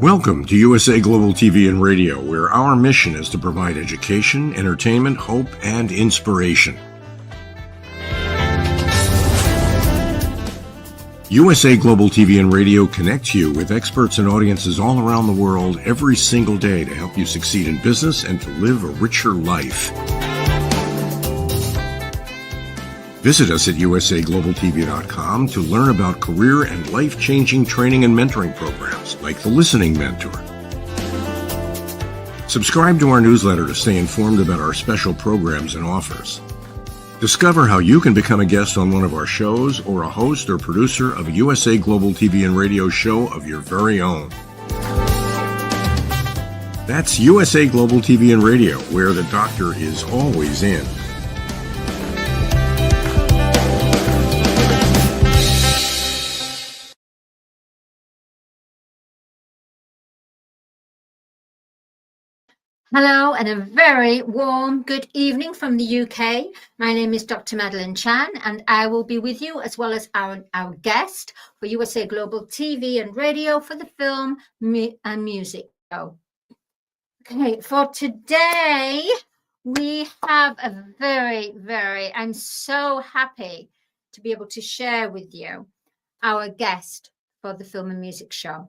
Welcome to USA Global TV and Radio, where our mission is to provide education, entertainment, hope, and inspiration. USA Global TV and Radio connects you with experts and audiences all around the world every single day to help you succeed in business and to live a richer life. Visit us at usaglobaltv.com to learn about career and life-changing training and mentoring programs like the Listening Mentor. Subscribe to our newsletter to stay informed about our special programs and offers. Discover how you can become a guest on one of our shows or a host or producer of a USA Global TV and Radio show of your very own. That's USA Global TV and Radio, where the doctor is always in. Hello and a very warm good evening from the UK. My name is Dr. Madalenechan and I will be with you as well as our guest for USA Global TV and Radio for the film and music show. Okay, for today we have a I'm so happy to be able to share with you our guest for the film and music show.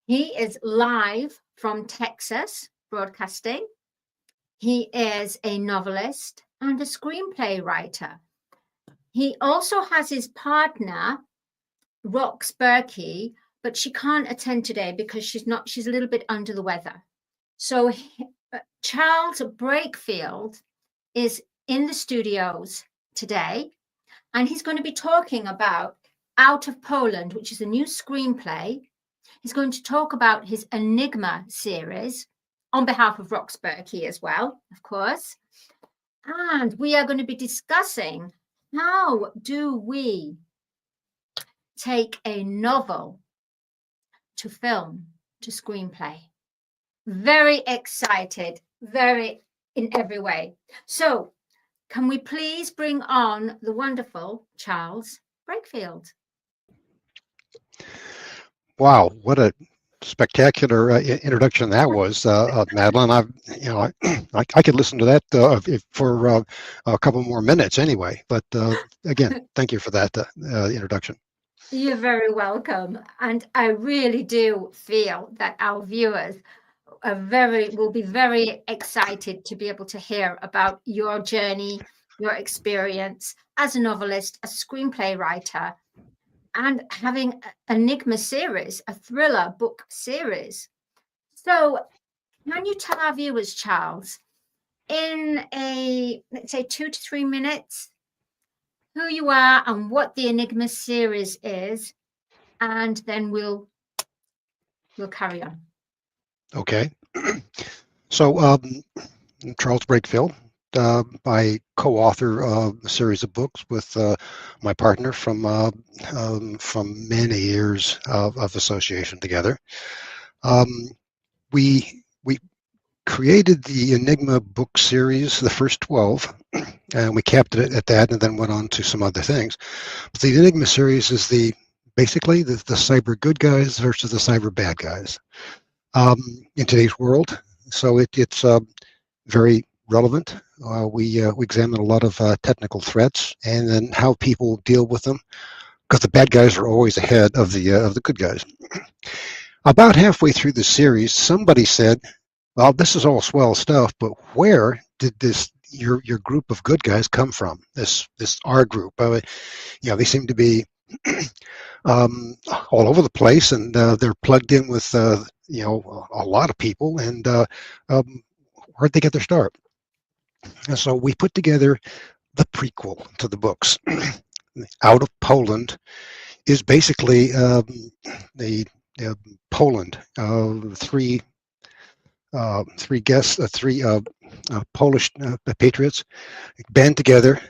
He is live from Texas, broadcasting. He is a novelist and a screenplay writer. He also has his partner, Rox Burkey, but she can't attend today because she's a little bit under the weather. So Charles Breakfield is in the studios today, and he's going to be talking about Out of Poland, which is a new screenplay. He's going to talk about his Enigma series, on behalf of Rox Burkey as well, of course. And we are going to be discussing how do we take a novel to film, to screenplay. Very excited, very in every way. So can we please bring on the wonderful Charles Breakfield? Wow, what a spectacular introduction that was, Madeleine. I could listen to that for a couple more minutes anyway. But again, thank you for that introduction. You're very welcome, and I really do feel that our viewers will be very excited to be able to hear about your journey, your experience as a novelist, a screenplay writer, and having Enigma series, a thriller book series. So can you tell our viewers, Charles, in let's say 2 to 3 minutes, who you are and what the Enigma series is, and then we'll carry on. Okay. So Charles Breakfield. I co-author a series of books with my partner from many years of association together. We created the Enigma book series, the first 12, and we kept it at that, and then went on to some other things. But the Enigma series is the basically the cyber good guys versus the cyber bad guys in today's world. So it's very relevant. We examine a lot of technical threats and then how people deal with them, because the bad guys are always ahead of the good guys. About halfway through the series, somebody said, "Well, this is all swell stuff, but where did your group of good guys come from? This our group? They seem to be all over the place, and they're plugged in with a lot of people. And where'd they get their start?" And so we put together the prequel to the books. Out of Poland is basically the Poland. Three Polish patriots band together.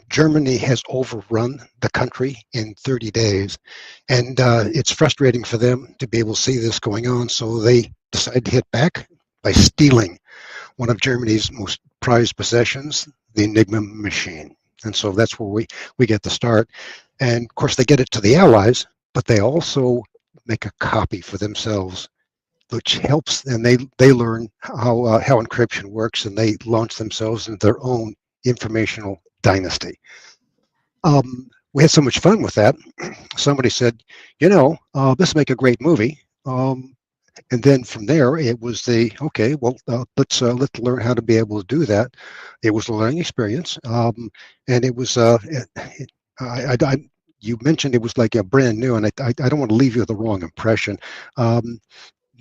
Germany has overrun the country in 30 days, and it's frustrating for them to be able to see this going on. So they decide to hit back by stealing one of Germany's most prized possessions, the Enigma machine. And so that's where we get the start. And of course, they get it to the Allies, but they also make a copy for themselves, which helps, and they learn how encryption works, and they launch themselves into their own informational dynasty. We had so much fun with that. Somebody said, this would make a great movie. And then from there, it was let's learn how to be able to do that. It was a learning experience, and it was. You mentioned it was like a brand new, and I don't want to leave you with the wrong impression.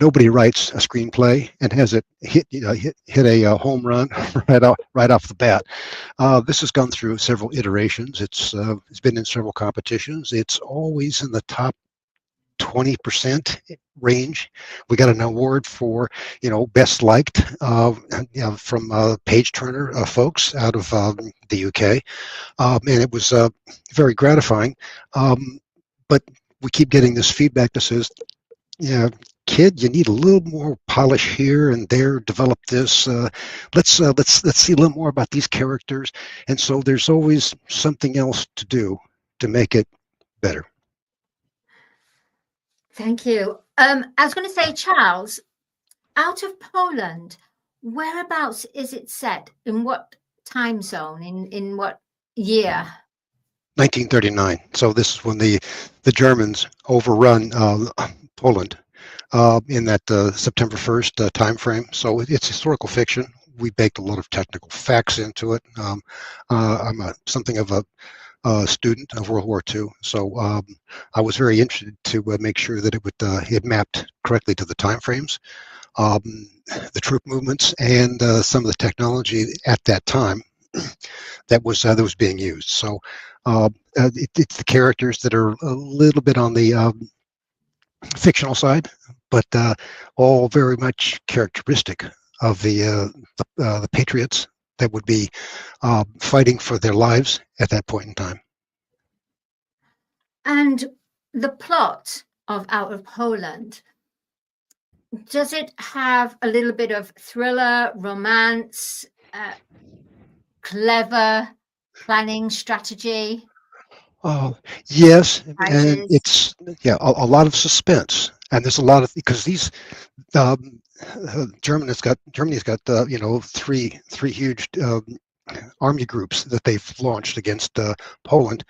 Nobody writes a screenplay and has it hit a home run right off the bat. This has gone through several iterations. It's been in several competitions. It's always in the top 20% range. We got an award for best liked from Page Turner folks out of the UK, and it was very gratifying. But we keep getting this feedback that says, kid, you need a little more polish here and there. Develop this. Let's see a little more about these characters. And so there's always something else to do to make it better. Thank you. I was going to say, Charles, Out of Poland, whereabouts is it set? In what time zone? In what year? 1939. So this is when the Germans overrun Poland in that September 1st time frame. So it's historical fiction. We baked a lot of technical facts into it. I'm something of a student of World War II, so I was very interested to make sure that it mapped correctly to the time frames, the troop movements, and some of the technology at that time that was being used. So it's the characters that are a little bit on the fictional side, but all very much characteristic of the patriots that would be fighting for their lives at that point in time. And the plot of Out of Poland, does it have a little bit of thriller, romance, clever planning strategy? Oh, yes, and it's a lot of suspense, and there's a lot of, because these Germany's got three huge army groups that they've launched against Poland,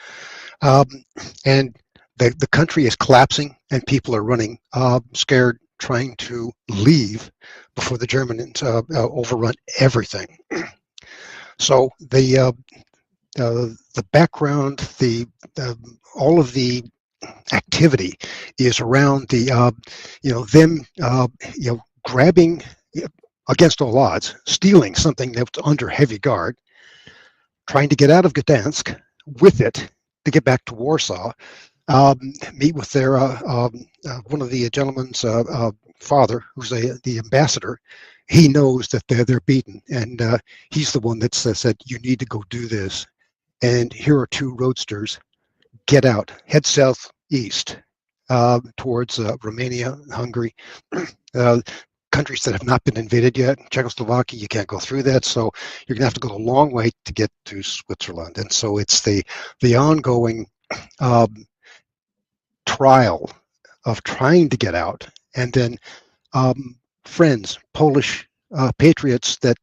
and the country is collapsing, and people are running scared, trying to leave before the Germans overrun everything. So the background, all of the activity is around them grabbing, against all odds, stealing something that's under heavy guard, trying to get out of Gdansk with it to get back to Warsaw, meet with their one of the gentlemen's father, who's the ambassador. He knows that they're beaten, and he's the one that said, "You need to go do this. And here are two roadsters. Get out. Head southeast towards Romania, Hungary." Countries that have not been invaded yet. Czechoslovakia, you can't go through that, so you're going to have to go a long way to get to Switzerland. And so it's the ongoing trial of trying to get out, and then friends, Polish patriots that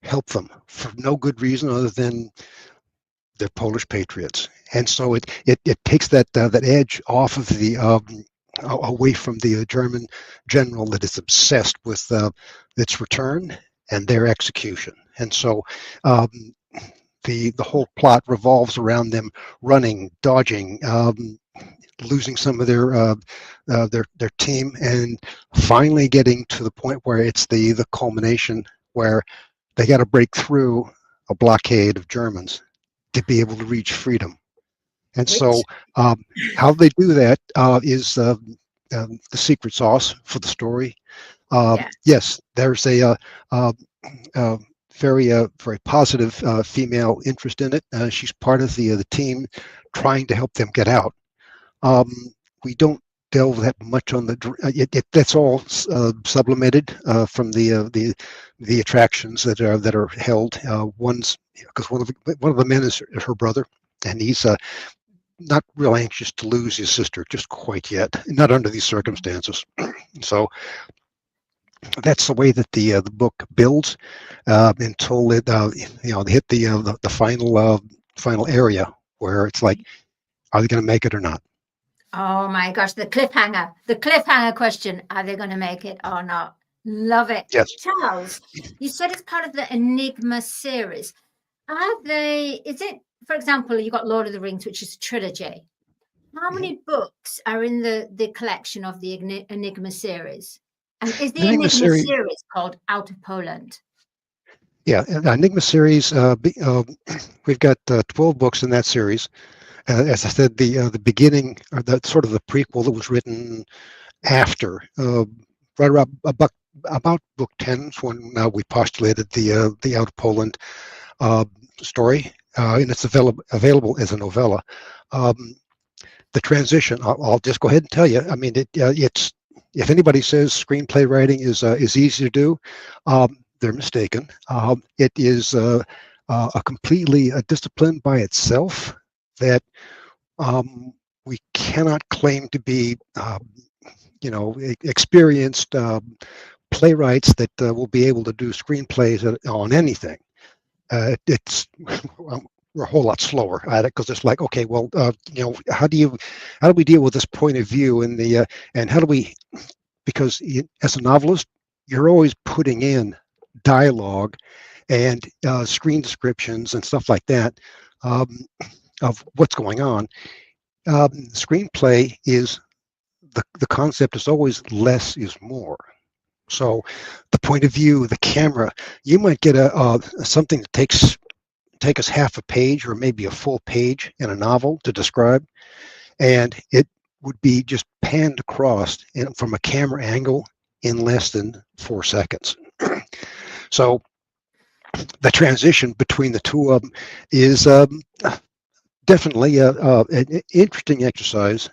help them for no good reason other than they're Polish patriots, and so it takes that edge off of the away from the German general that is obsessed with its return and their execution, and so the whole plot revolves around them running, dodging, losing some of their team, and finally getting to the point where it's the culmination where they got to break through a blockade of Germans to be able to reach freedom. And so how they do that is the secret sauce for the story. Yes, there's a very positive female interest in it. She's part of the team trying to help them get out. We don't delve that much on that's all sublimated from the attractions that are held. One's because one of the men is her brother, and he's not real anxious to lose his sister just quite yet, not under these circumstances. So that's the way that the book builds until it they hit the final area where it's like, are they going to make it or not? Oh my gosh, the cliffhanger question, are they going to make it or not? Love it. Yes. Charles, you said it's part of the Enigma series. Is it, for example, you got Lord of the Rings, which is a trilogy. How many books are in the collection of the Enigma series? And is the Enigma series called Out of Poland? Yeah, the Enigma series, we've got 12 books in that series. As I said, the beginning, or the sort of the prequel that was written after, right around about book 10 when we postulated the Out of Poland story, and it's available as a novella. The transition, I'll just go ahead and tell you. I mean, it's, if anybody says screenplay writing is easy to do, they're mistaken. It is a completely a discipline by itself that we cannot claim to be, experienced playwrights that will be able to do screenplays on anything. It's we're a whole lot slower at it because it's like, okay, well, how do we deal with this point of view and how do we, because as a novelist, you're always putting in dialogue and screen descriptions and stuff like that of what's going on. Screenplay is the concept is always less is more. So the point of view, the camera, you might get something that take us half a page or maybe a full page in a novel to describe, and it would be just panned across from a camera angle in less than 4 seconds. So the transition between the two of them is definitely an interesting exercise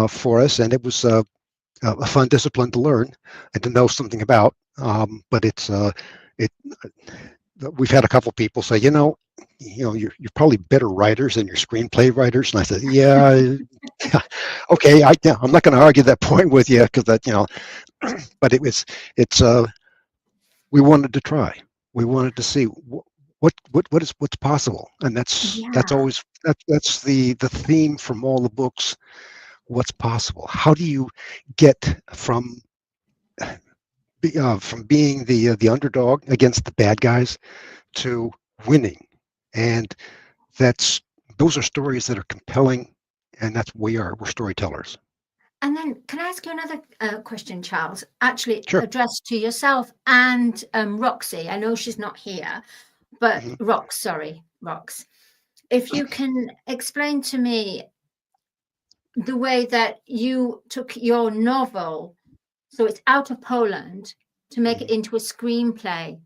for us, and it was a fun discipline to learn and to know something about. But we've had a couple people say, you're probably better writers than your screenplay writers, and I said, yeah, okay, I'm not going to argue that point with you because but it's we wanted to try, we wanted to see what's possible, and that's always that's the theme from all the books. What's possible? How do you get from being the underdog against the bad guys to winning? And those are stories that are compelling, and that's we're storytellers. And then can I ask you another question, Charles? Actually, Sure. Addressed to yourself and Roxy. I know she's not here, but Rox. If you can explain to me the way that you took your novel, so it's Out of Poland, to make it into a screenplay.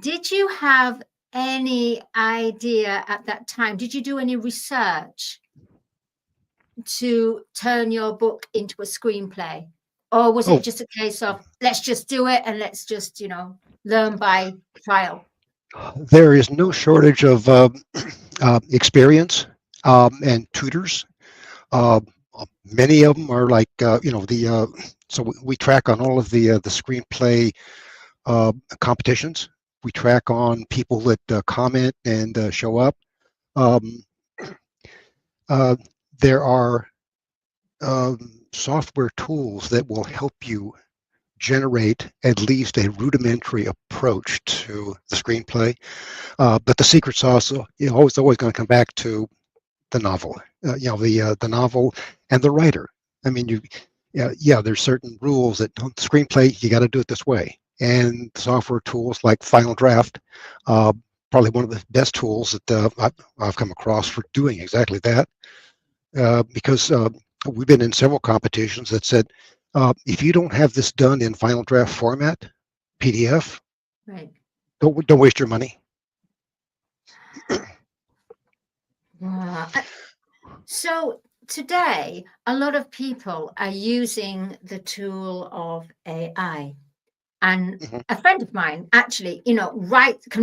Did you have any idea at that time? Did you do any research to turn your book into a screenplay? Or was it just a case of, let's just do it and let's just, learn by trial? There is no shortage of experience and tutors. Uh, Many of them are like, so we track on all of the screenplay competitions. We track on people that comment and show up. Um, uh, there are software tools that will help you generate at least a rudimentary approach to the screenplay. But the secret sauce, always going to come back to the novel. The novel and the writer. I mean, there's certain rules that screenplay, you got to do it this way. And software tools like Final Draft, probably one of the best tools that I've come across for doing exactly that. Because we've been in several competitions that said, if you don't have this done in Final Draft format, PDF, Right. don't waste your money. So today, a lot of people are using the tool of AI. And a friend of mine actually, can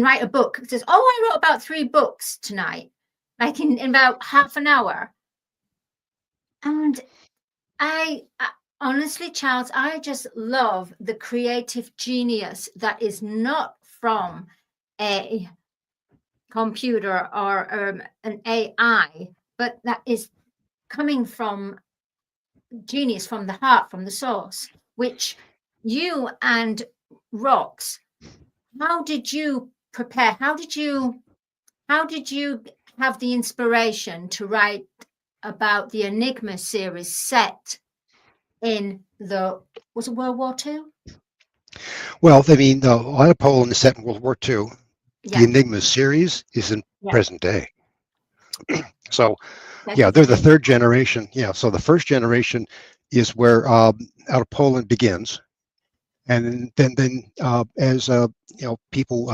write a book. Says, "Oh, I wrote about 3 books tonight, like in about half an hour." And I honestly, Charles, I just love the creative genius that is not from a computer or an AI, but that is coming from genius, from the heart, from the source. Which you and Rox, how did you prepare? How did you have the inspiration to write about the Enigma series set in was it World War II? Well, I mean, a lot of Poland is set in World War II. The Yeah, Enigma series is in yeah. present day. So, That's yeah, they're the great. third generation. Yeah, so the first generation is where Out of Poland begins, and then as people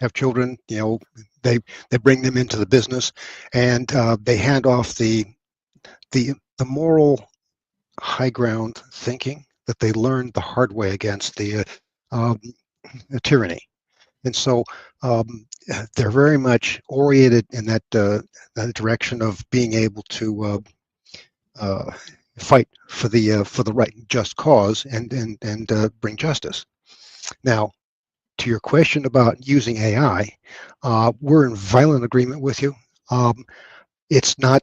have children, they bring them into the business, and they hand off the moral high ground thinking that they learned the hard way against the tyranny. And so they're very much oriented in that direction of being able to fight for the right and just cause and bring justice. Now, to your question about using AI, we're in violent agreement with you. It's not.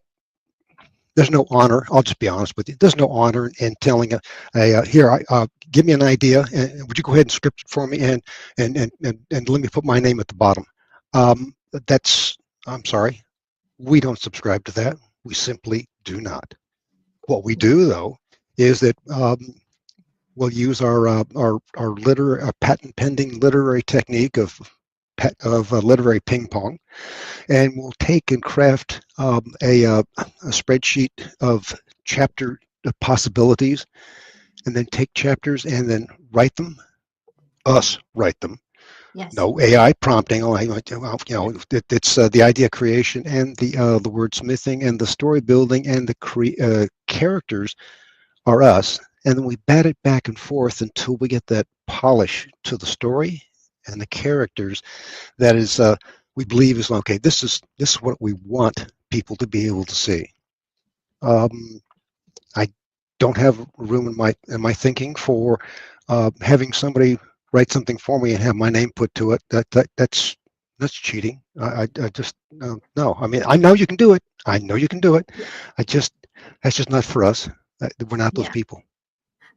There's no honor. I'll just be honest with you. There's no honor in telling here. Give me an idea, and would you go ahead and script it for me, and let me put my name at the bottom. That's. I'm sorry. We don't subscribe to that. We simply do not. What we do, though, is that we'll use our patent pending literary technique of literary ping pong, and we'll take and craft a spreadsheet of chapter possibilities, and then take chapters and then write them. Us write them. Yes. No AI prompting. It's the idea creation and the wordsmithing and the story building and the characters are us, and then we bat it back and forth until we get that polish to the story and the characters that is we believe is okay. This is what we want people to be able to see. I don't have room in my thinking for having somebody write something for me and have my name put to it. That's cheating. I just no. I mean, I know you can do it. I know you can do it. That's just not for us. We're not those people.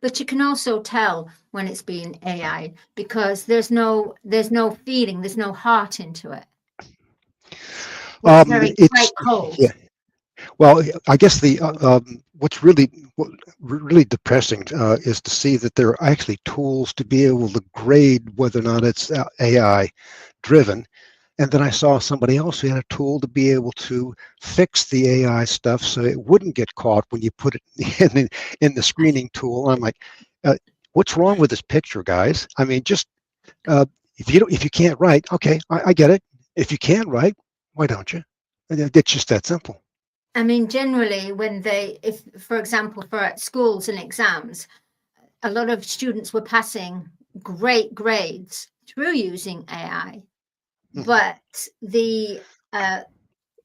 But you can also tell when it's being AI because there's no feeling, there's no heart into it. It's quite cold. Yeah. Well, I guess what's really depressing is to see that there are actually tools to be able to grade whether or not it's AI driven. And then I saw somebody else who had a tool to be able to fix the AI stuff so it wouldn't get caught when you put it in the screening tool. I'm like, what's wrong with this picture, guys? I mean, just if you can't write, okay, I get it. If you can write, why don't you? It's just that simple. I mean, generally, if, for example, for schools and exams, a lot of students were passing great grades through using AI, but the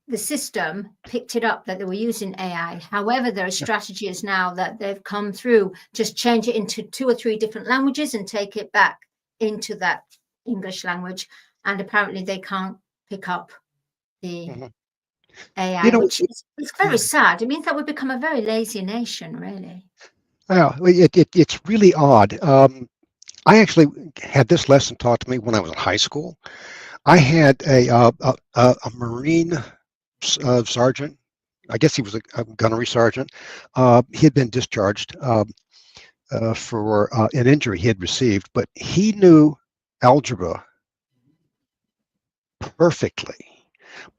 the system picked it up that they were using AI. However, there are strategies now that they've come through, just change it into 2 or 3 different languages and take it back into that English language. And apparently they can't pick up the AI, which is very sad. It means that we've become a very lazy nation, really. Yeah, it's really odd. I actually had this lesson taught to me when I was in high school. I had a Marine sergeant. I guess he was a gunnery sergeant. He had been discharged for an injury he had received, but he knew algebra perfectly.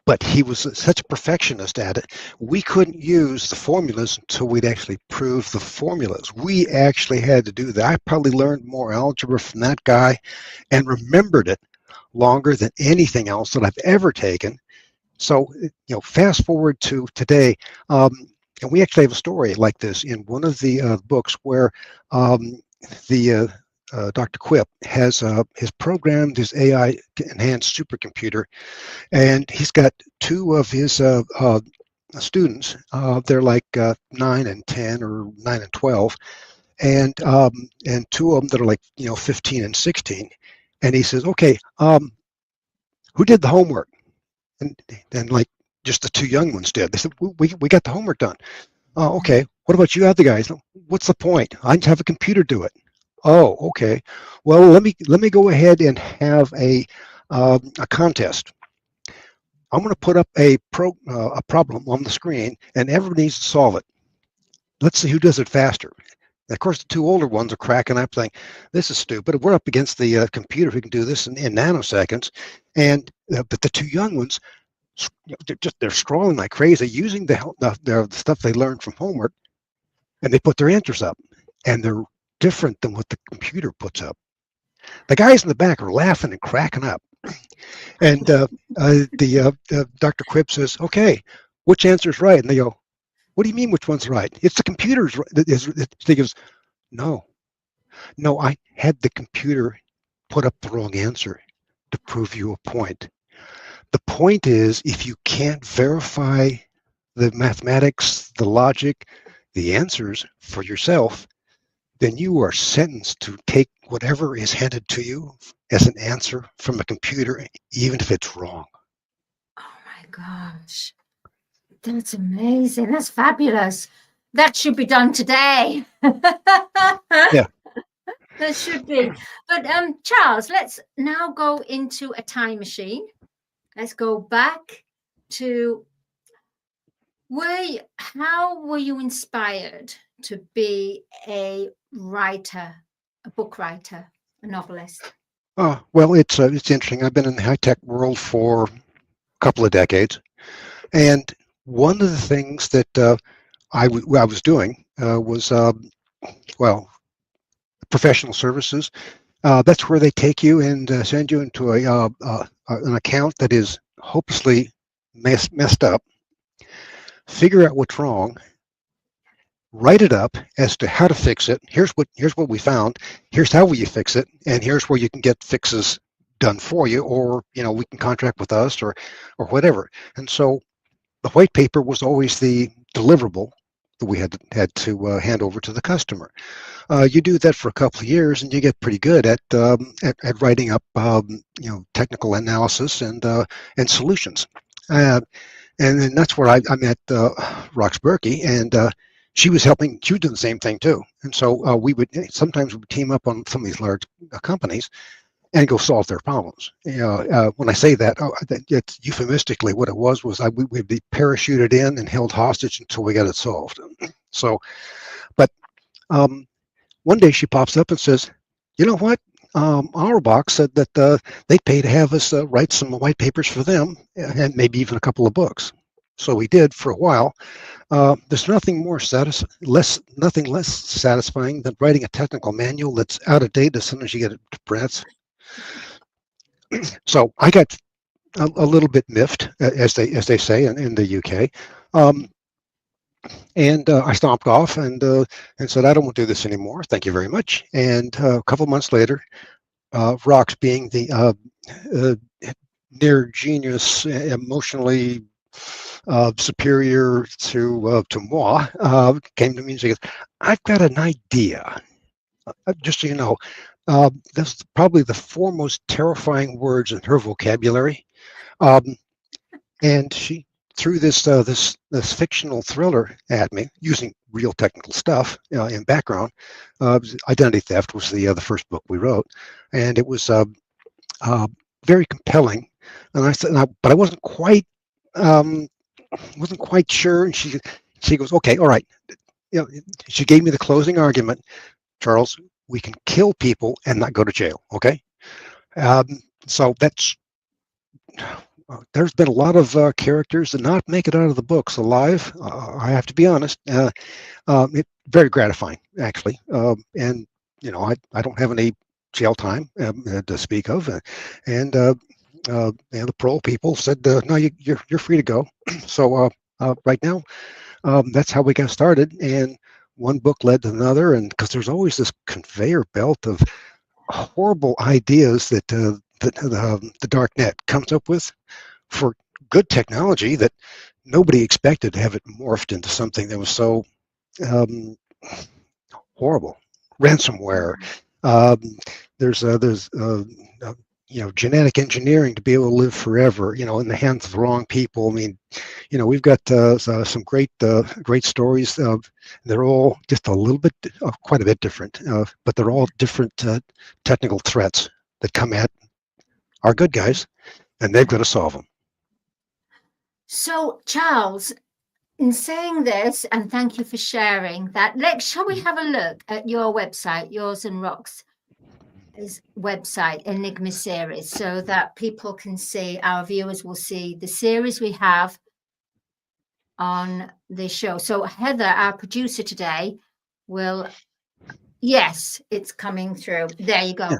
But he was such a perfectionist at it, we couldn't use the formulas until we'd actually prove the formulas. We actually had to do that. I probably learned more algebra from that guy and remembered it longer than anything else that I've ever taken. So, fast forward to today, and we actually have a story like this in one of the books where Dr. Quip has programmed his AI-enhanced supercomputer, and he's got 2 of his students. They're like 9 and 10 or 9 and 12, and 2 of them that are like 15 and 16. And he says, "Okay, who did the homework?" And like just the 2 young ones did. They said, "We got the homework done." "Oh, okay. What about you other guys?" "What's the point? I just have a computer do it." "Oh, okay. Well, let me go ahead and have a contest. I'm going to put up a problem on the screen, and everybody needs to solve it. Let's see who does it faster." And of course, the 2 older ones are cracking up, saying, "This is stupid. We're up against the computer who can do this in nanoseconds." And but the 2 young ones, they're scrolling like crazy, using the stuff they learned from homework, and they put their answers up, and they're different than what the computer puts up. The guys in the back are laughing and cracking up. And Dr. Quip says, "Okay, which answer is right?" And they go, "What do you mean which one's right? It's the computer's right." He goes, No, I had the computer put up the wrong answer to prove you a point. The point is, if you can't verify the mathematics, the logic, the answers for yourself, then you are sentenced to take whatever is handed to you as an answer from a computer, even if it's wrong." Oh my gosh. That's amazing. That's fabulous. That should be done today. Yeah. There should be. But Charles, let's now go into a time machine. Let's go back to how were you inspired to be a writer, a book writer, a novelist? Well, it's interesting. I've been in the high-tech world for a couple of decades, and one of the things that I was doing was professional services. That's where they take you and send you into an account that is hopelessly messed up. Figure out what's wrong. Write it up as to how to fix it. Here's what we found. Here's how you fix it, and here's where you can get fixes done for you, or we can contract with us or whatever. And so the white paper was always the deliverable that we had to hand over to the customer. You do that for a couple of years, and you get pretty good at writing up technical analysis and solutions. And then that's where I met Rox Berkey, and she was helping. She was doing the same thing too. And so we would sometimes team up on some of these large companies and go solve their problems. When I say that, it's euphemistically what it was we'd be parachuted in and held hostage until we got it solved. So, but one day she pops up and says, "You know what? Our box said that they'd pay to have us write some white papers for them, and maybe even a couple of books." So we did for a while. There's nothing nothing less satisfying than writing a technical manual that's out of date as soon as you get it to press. So I got a little bit miffed, as they say in the UK, and I stomped off and said, "I don't want to do this anymore. Thank you very much." And a couple months later, Rox, being the near genius, emotionally superior to moi, came to me and said, "I've got an idea. Just so you know, that's probably the four most terrifying words in her vocabulary." Um, and she threw this fictional thriller at me using real technical stuff in background. Identity Theft was the first book we wrote, and it was uh, very compelling. And I said, but I um, wasn't quite sure. And she goes, "Okay, all right." She gave me the closing argument. "Charles, we can kill people and not go to jail. Okay." So that's there's been a lot of characters that not make it out of the books alive. I have to be honest. It's very gratifying, actually. And I don't have any jail time to speak of, and the parole people said, "No, you're free to go." So right now, that's how we got started, and one book led to another, and because there's always this conveyor belt of horrible ideas that the dark net comes up with for good technology that nobody expected to have it morphed into something that was so horrible. Ransomware. Um, there's genetic engineering to be able to live forever. In the hands of the wrong people. I mean, we've got some great stories. They're all just a little bit, quite a bit different, but they're all different technical threats that come at our good guys, and they've got to solve them. So, Charles, in saying this, and thank you for sharing that, shall we have a look at your website, yours and Rox's website, Enigma series, so that people can see, our viewers will see the series we have on the show. So Heather, our producer today, yes, it's coming through. There you go. Yeah.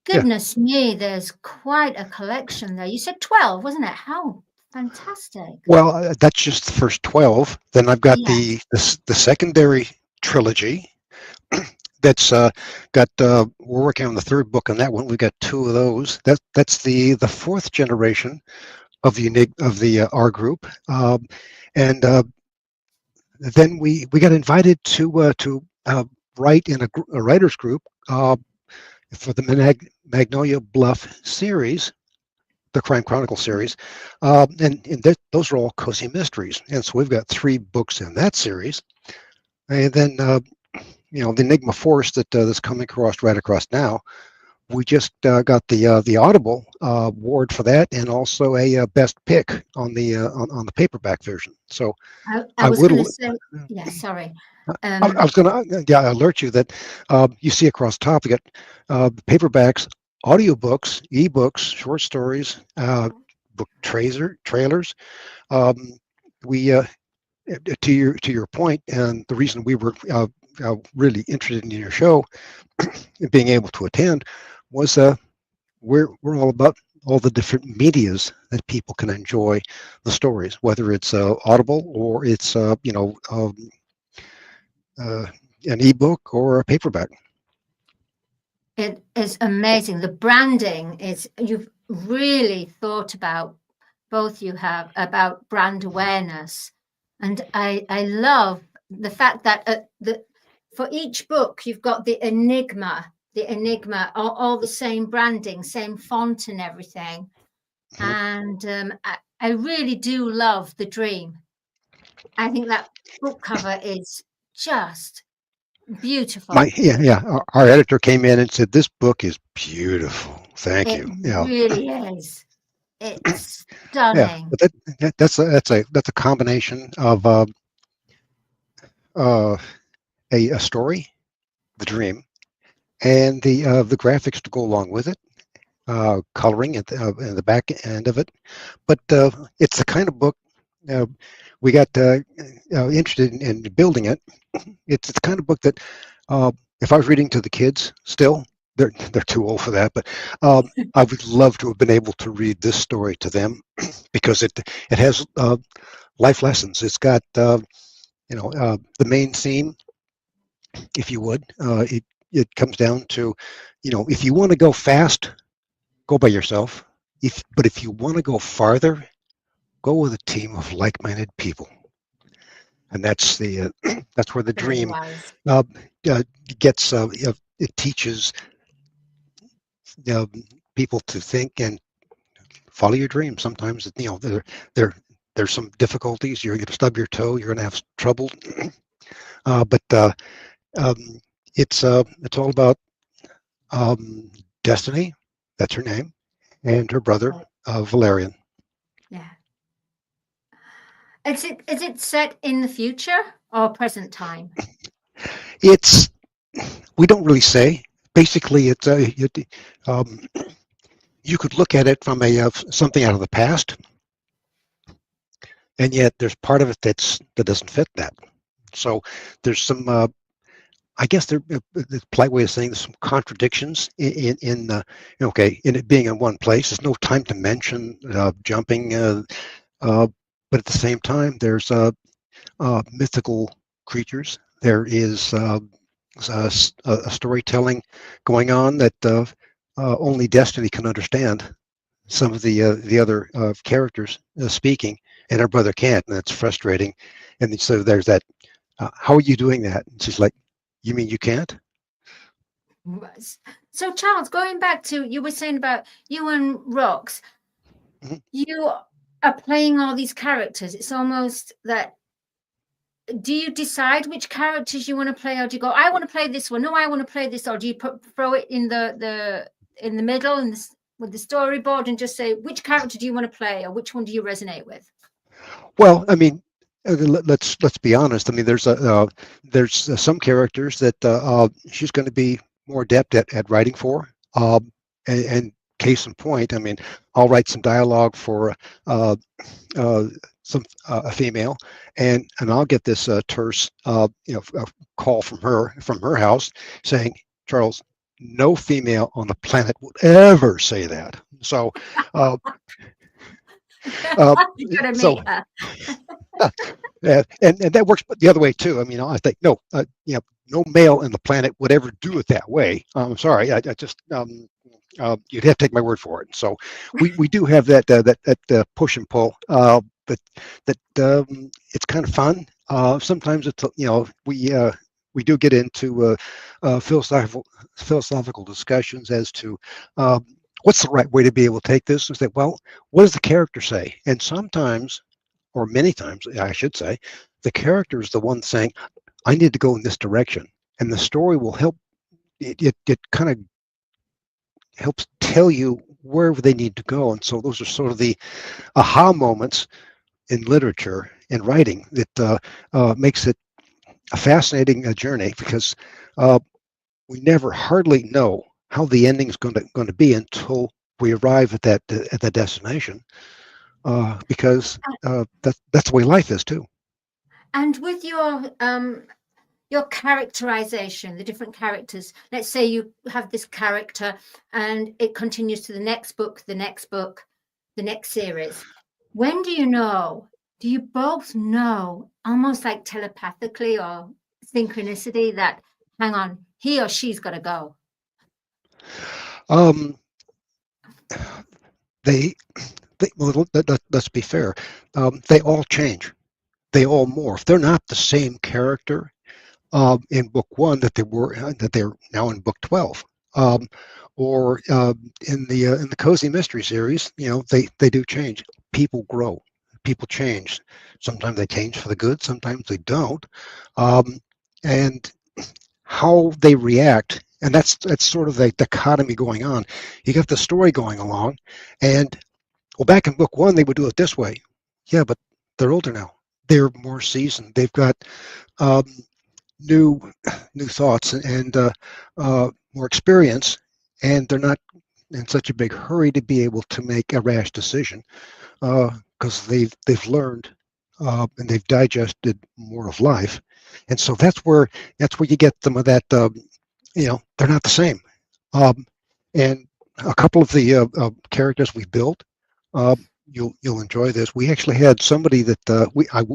Goodness me, there's quite a collection there. You said 12, wasn't it? How fantastic. Well, that's just the first 12. Then I've got the secondary trilogy that's got we're working on the third book on that one. We've got 2 of those. That's the fourth generation of the R group. And then we got invited to write in a writers group for the Magnolia Bluff series, the Crime Chronicle series, and those are all cozy mysteries. And so we've got 3 books in that series, and then the Enigma Force that's coming right across now. We just got the Audible award for that, and also a best pick on the paperback version. So I was going to say, yeah, sorry. I was going to alert you that you see across the top, we got paperbacks, audiobooks, ebooks, short stories, book trailers. We to your point, and the reason we were really interested in your show, being able to attend, was we're all about all the different medias that people can enjoy the stories, whether it's Audible or it's an ebook or a paperback. It is amazing. The branding is, you've really thought about, both you have, about brand awareness. And I love the fact that for each book, you've got the Enigma, all the same branding, same font and everything. Mm-hmm. And I really do love the dream. I think that book cover is just beautiful. Our editor came in and said, "This book is beautiful. Thank you." It really is. It's stunning. Yeah, but that's a combination of a story, the dream, and the graphics to go along with it, coloring at the back end of it. But it's the kind of book we got interested in building it. It's the kind of book that if I was reading to the kids, still they're too old for that, but I would love to have been able to read this story to them because it has life lessons. It's got the main theme, if you would. It comes down to, if you want to go fast, go by yourself. But if you want to go farther, go with a team of like-minded people. And that's the that's where the Very dream wise. gets. It teaches uh, people to think and follow your dream. Sometimes there there's some difficulties. You're going to stub your toe. You're going to have trouble. But um, it's all about Destiny. That's her name, and her brother Valerian. Yeah. Is it set in the future or present time? It's we don't really say. Basically, it's you could look at it from a something out of the past, and yet there's part of it that doesn't fit that. So there's some, I guess the polite way of saying there's some contradictions in in it being in one place. There's no time to mention jumping, but at the same time, there's mythical creatures. There is a storytelling going on that only Destiny can understand. Some of the other characters speaking, and her brother can't, and that's frustrating. And so there's that. How are you doing that? And she's like, "You mean you can't?" So, Charles, going back to you were saying about you and Rox, Mhm. you are playing all these characters. It's almost that. Do you decide which characters you want to play, or do you go, I want to play this one? No, I want to play this, or do you throw it in the middle and with the storyboard and just say which character do you want to play, or which one do you resonate with? Well, I mean, let's be honest. I mean, there's some characters that she's going to be more adept at writing for. And case in point, I mean, I'll write some dialogue for a female, and I'll get this terse a call from her house saying, "Charles, no female on the planet would ever say that." So. You gotta So meet her. yeah, and that works the other way too. I mean, I think no, no male in the planet would ever do it that way. I'm sorry, I just you'd have to take my word for it. So we do have that push and pull, but that it's kind of fun. Sometimes it's we do get into philosophical discussions as to what's the right way to be able to take this. And say, well, what does the character say? And sometimes, or many times, I should say, the character is the one saying, I need to go in this direction. And the story will help, it kind of helps tell you where they need to go. And so those are sort of the aha moments in literature and writing that makes it a fascinating journey, because we never hardly know how the ending is going to be until we arrive at that destination. Because that's the way life is too. And with your characterization, the different characters, let's say you have this character and it continues to the next book, the next series. When do you know? Do you both know, almost like telepathically or synchronicity, that hang on, he or she's got to go? Well, let's be fair. They all change. They all morph. They're not the same character in book one that they're now in book 12, or in the Cozy Mystery series. They do change. People grow. People change. Sometimes they change for the good. Sometimes they don't. And how they react, and that's sort of the dichotomy going on. You got the story going along, and well, back in book one, they would do it this way. Yeah, but they're older now. They're more seasoned. They've got new thoughts and more experience, and they're not in such a big hurry to be able to make a rash decision, because they've learned and they've digested more of life, and so that's where you get some of that. They're not the same, and a couple of the characters we built. You'll enjoy this. We actually had somebody that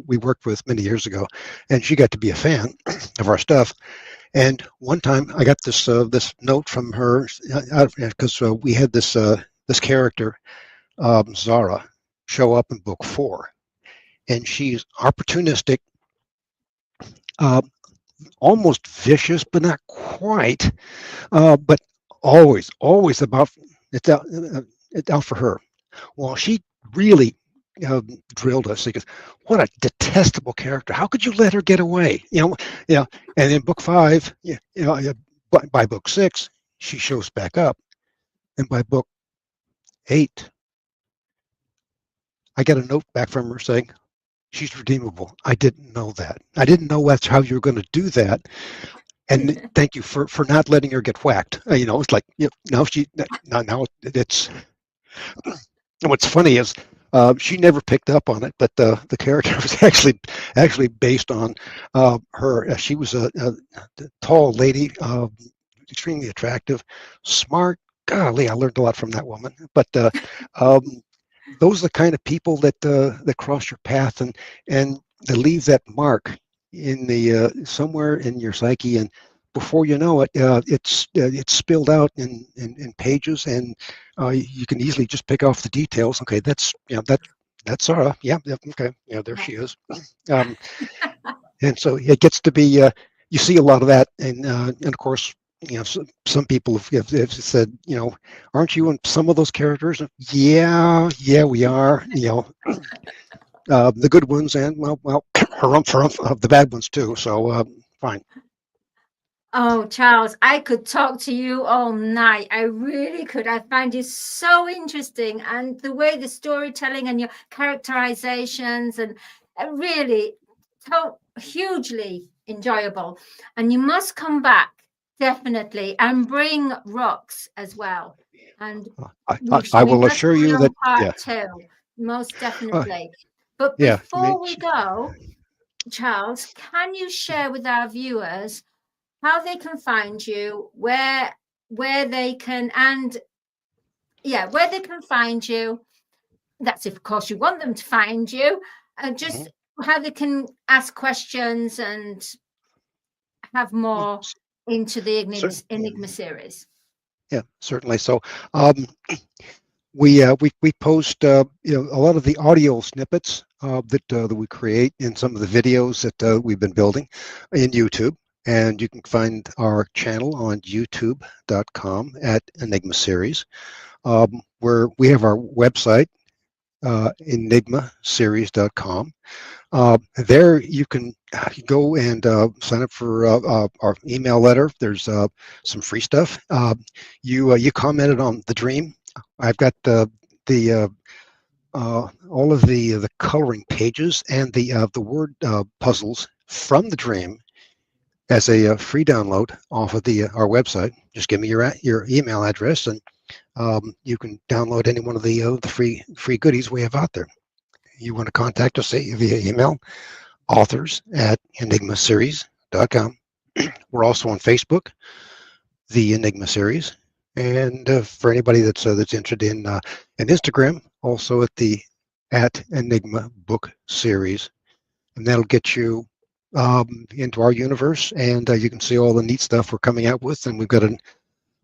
we worked with many years ago, and she got to be a fan of our stuff. And one time, I got this note from her, because we had this character, Zara, show up in book 4, and she's opportunistic, almost vicious, but not quite, but always about it's out for her. Well, she really drilled us because what a detestable character. How could you let her get away? And in book 5, by book 6, she shows back up, and by book 8, I get a note back from her saying she's redeemable. I didn't know that. I didn't know that's how you were going to do that. And thank you for not letting her get whacked. It's like, now it's. What's funny is she never picked up on it, but the character was actually based on her. She was a tall lady, extremely attractive, smart. Golly, I learned a lot from that woman. But those are the kind of people that cross your path and they leave that mark in the somewhere in your psyche, and before you know it, it's spilled out in pages, and you can easily just pick off the details. Okay, that's Sarah. Yeah, okay, there she is. And so it gets to be you see a lot of that, and of course, some people have said, aren't you in some of those characters? Yeah, we are. The good ones, and well, harumph of the bad ones too. So fine. Oh, Charles, I could talk to you all night. I really could. I find you so interesting, and the way the storytelling and your characterizations, and really so hugely enjoyable. And you must come back definitely and bring rocks as well. And I we will must assure carry you on that. part Yeah. 2, most definitely. But Yeah. before we go, Charles, can you share with our viewers how they can find you, where they can, and where they can find you? That's if, of course, you want them to find you, and just how they can ask questions and have more into the Enigma series. Yeah, certainly. So we post a lot of the audio snippets that we create in some of the videos that we've been building in YouTube, and you can find our channel on youtube.com at Enigma Series, where we have our website, enigmaseries.com. There you can go and sign up for our email letter. There's some free stuff. You commented on the dream. I've got all of the coloring pages and the word puzzles from the dream as a free download off of our website. Just give me your email address, and you can download any one of the free goodies we have out there. You want to contact us via email, authors@enigmaseries.com. We're also on Facebook, the Enigma Series, and for anybody that's interested in Instagram, also at Enigma Book Series, and that'll get you into our universe, and you can see all the neat stuff we're coming out with. And we've got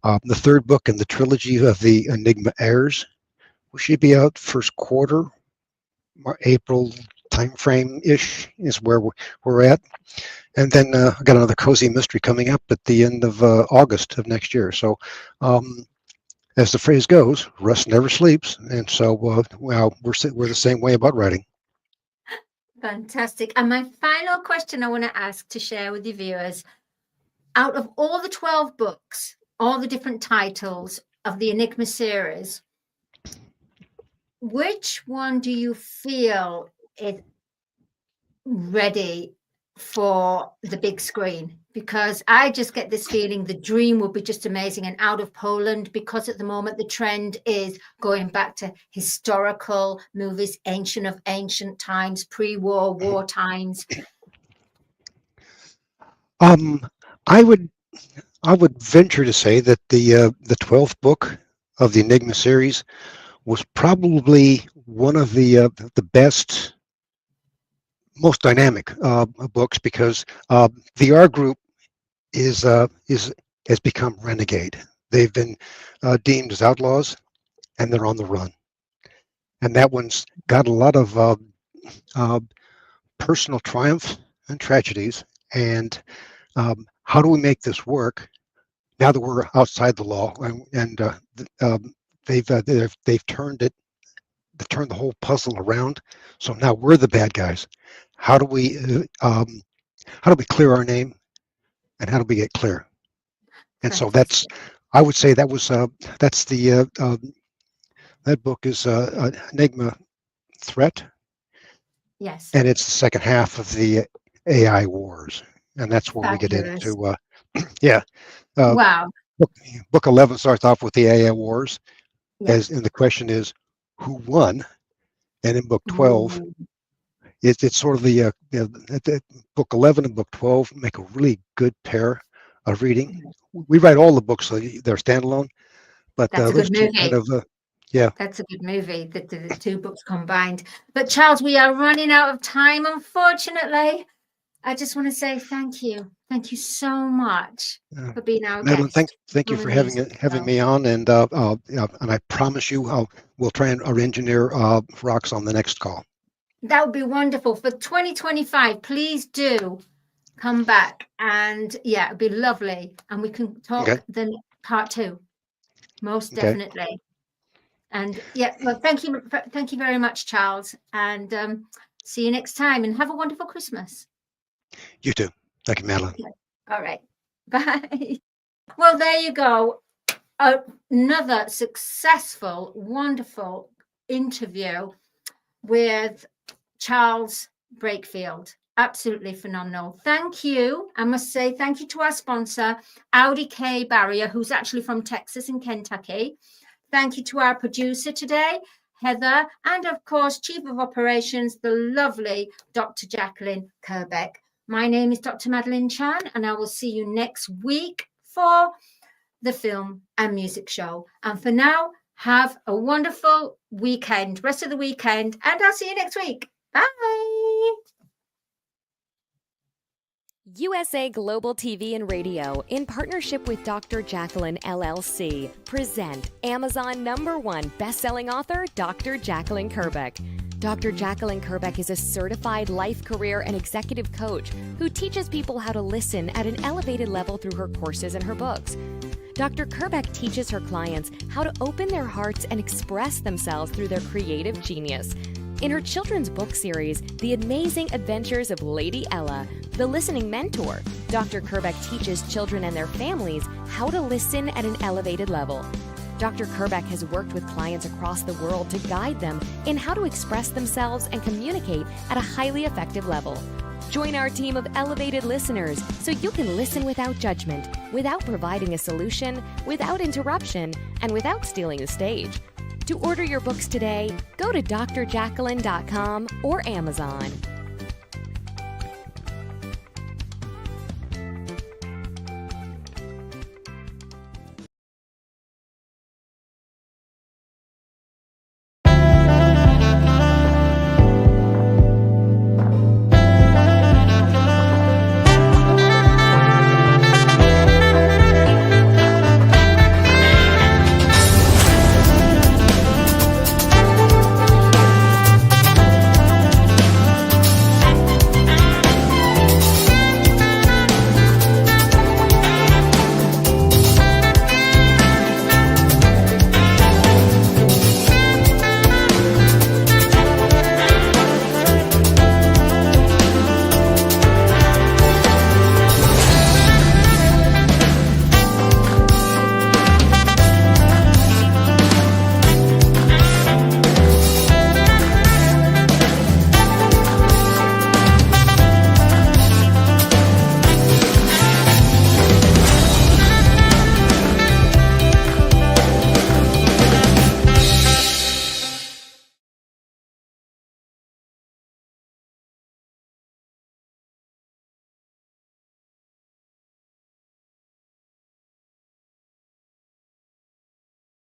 the third book in the trilogy of the Enigma Heirs. We should be out first quarter, April timeframe ish is where we're at. And then I got another cozy mystery coming up at the end of August of next year. So as the phrase goes, rust never sleeps. And so we're the same way about writing. Fantastic. And my final question I want to ask to share with the viewers, out of all the 12 books, all the different titles of the Enigma series, which one do you feel is ready for the big screen? Because I just get this feeling the dream would be just amazing, and out of Poland, because at the moment the trend is going back to historical movies, ancient of ancient times, pre-war, war times. I would venture to say that the 12th book of the Enigma series was probably one of the best, most dynamic books, because the R group has become renegade. They've been deemed as outlaws, and they're on the run. and that one's got a lot of personal triumph and tragedies, and how do we make this work now that we're outside the law, and they've turned the whole puzzle around. So now we're the bad guys. How do we clear our name, and how do we get clear? And so that's, I would say that was that's the that book is Enigma Threat. Yes. And it's the second half of the AI wars, and that's where Fabulous. we get into yeah. Wow. Book 11 starts off with the AI wars, Yes. and the question is who won, and in book 12, it's sort of the book 11 and book 12 make a really good pair of reading. We write all the books so they're standalone, but That's a those good two movie. kind of yeah. That's a good movie, the two books combined. But Charles, we are running out of time, unfortunately. I just want to say thank you. Thank you so much for being our Madeline, guest. thank you for having me on, and I promise you we'll try and engineer rocks on the next call. That would be wonderful. For 2025, please do come back, and yeah, it'd be lovely. And we can talk then part 2. Most definitely. And yeah, well, thank you very much, Charles, and see you next time, and have a wonderful Christmas. You too. Thank you, Madeline. All right. Bye. Well, there you go. Another successful, wonderful interview with Charles Breakfield. Absolutely phenomenal. Thank you. I must say thank you to our sponsor, Audi K Barrier, who's actually from Texas and Kentucky. Thank you to our producer today, Heather, and of course, Chief of Operations, the lovely Dr. Jacqueline Kerbeck. My name is Dr. Madalene Chan, and I will see you next week for the film and music show. And for now, have a wonderful weekend, rest of the weekend, and I'll see you next week. Bye. USA Global TV and Radio, in partnership with Dr. Jacqueline LLC, present Amazon #1 best-selling author, Dr. Jacqueline Kerbeck. Dr. Jacqueline Kerbeck is a certified life, career, and executive coach who teaches people how to listen at an elevated level through her courses and her books. Dr. Kerbeck teaches her clients how to open their hearts and express themselves through their creative genius. In her children's book series, The Amazing Adventures of Lady Ella, the listening mentor, Dr. Kerbeck teaches children and their families how to listen at an elevated level. Dr. Kerbeck has worked with clients across the world to guide them in how to express themselves and communicate at a highly effective level. Join our team of elevated listeners so you can listen without judgment, without providing a solution, without interruption, and without stealing the stage. To order your books today, go to drjacqueline.com or Amazon.